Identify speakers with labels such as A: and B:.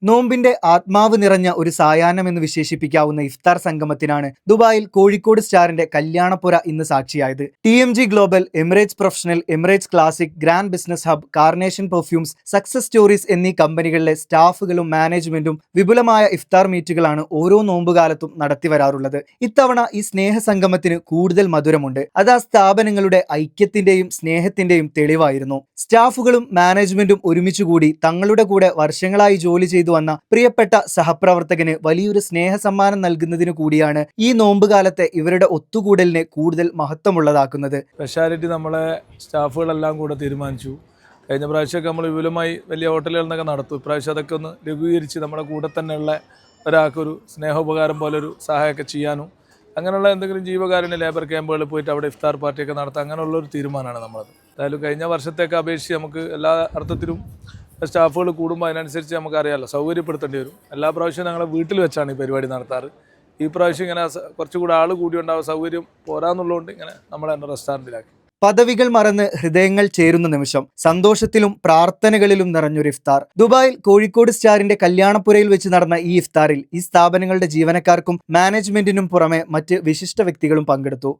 A: നോമ്പിന്റെ ആത്മാവ് നിറഞ്ഞ ഒരു സായാഹ്നം എന്ന് വിശേഷിപ്പിക്കാവുന്ന ഇഫ്താർ സംഗമത്തിനാണ് ദുബായിൽ കോഴിക്കോട് സ്റ്റാറിന്റെ കല്യാണപ്പുര ഇന്ന് സാക്ഷിയായത്. TMG global, Emirates professional, Emirates classic, grand business hub, carnation perfumes, success stories എന്നീ കമ്പനികളിലെ സ്റ്റാഫുകളും മാനേജ്മെന്റും വിപുലമായ ഇഫ്താർ മീറ്റുകളാണ് ഓരോ നോമ്പുകാലത്തും നടത്തി വരാറുള്ളത്. ഇത്തവണ ഈ സ്നേഹ സംഗമത്തിന് കൂടുതൽ മധുരമുണ്ട്. അത് ആ സ്ഥാപനങ്ങളുടെ ഐക്യത്തിന്റെയും സ്നേഹത്തിന്റെയും തെളിവായിരുന്നു. സ്റ്റാഫുകളും മാനേജ്മെന്റും ഒരുമിച്ചുകൂടി തങ്ങളുടെ കൂടെ വർഷങ്ങളായി ജോലി ചെയ്തു വന്ന പ്രിയപ്പെട്ട സഹപ്രവർത്തകന് വലിയൊരു സ്നേഹ സമ്മാനം നൽകുന്നതിനു കൂടിയാണ് ഈ നോമ്പുകാലത്തെ ഇവരുടെ ഒത്തുകൂടലിനെ കൂടുതൽ മഹത്വമുള്ളതാക്കുന്നത്.
B: സ്പെഷ്യാലിറ്റി നമ്മളെ സ്റ്റാഫുകളെല്ലാം കൂടെ തീരുമാനിച്ചു. കഴിഞ്ഞ പ്രാവശ്യമൊക്കെ നമ്മൾ വിപുലമായി വലിയ ഹോട്ടലുകളിൽ നിന്നൊക്കെ നടത്തും. ഇപ്രാവശ്യം അതൊക്കെ ഒന്ന് ലഘൂകരിച്ച് നമ്മുടെ കൂടെ തന്നെയുള്ള ഒരാൾക്കൊരു സ്നേഹോപകാരം പോലൊരു സഹായമൊക്കെ ചെയ്യാനും അങ്ങനെയുള്ള എന്തെങ്കിലും ജീവകാരുണ്യ ലേബർ ക്യാമ്പുകളിൽ പോയിട്ട് അവിടെ ഇഫ്താർ പാർട്ടിയൊക്കെ നടത്താം, അങ്ങനെയുള്ളൊരു തീരുമാനമാണ് നമ്മളത്. എന്തായാലും കഴിഞ്ഞ വർഷത്തേക്ക് അപേക്ഷിച്ച് നമുക്ക് എല്ലാ അർത്ഥത്തിലും സ്റ്റാഫുകൾ കൂടുമ്പോൾ അതിനനുസരിച്ച് നമുക്കറിയാമല്ലോ സൗകര്യപ്പെടുത്തേണ്ടി വരും. എല്ലാ പ്രാവശ്യവും ഞങ്ങളെ വീട്ടിൽ വെച്ചാണ് ഈ പരിപാടി നടത്താറ്. ഈ പ്രാവശ്യം ഇങ്ങനെ കുറച്ചുകൂടി ആൾ കൂടി ഉണ്ടാവും, സൗകര്യം പോരാന്നുള്ളതുകൊണ്ട് ഇങ്ങനെ നമ്മളെ തന്നെ റെസ്റ്റോറൻറ്റിലാക്കി.
A: പദവികൾ മറന്ന് ഹൃദയങ്ങൾ ചേരുന്ന നിമിഷം, സന്തോഷത്തിലും പ്രാർത്ഥനകളിലും നിറഞ്ഞൊരു ഇഫ്താർ. ദുബായിൽ കോഴിക്കോട് സ്റ്റാറിന്റെ കല്യാണപ്പുരയിൽ വെച്ച് നടന്ന ഈ ഇഫ്താറിൽ ഈ സ്ഥാപനങ്ങളുടെ ജീവനക്കാർക്കും മാനേജ്മെന്റിനും പുറമെ മറ്റ് വിശിഷ്ട വ്യക്തികളും പങ്കെടുത്തു.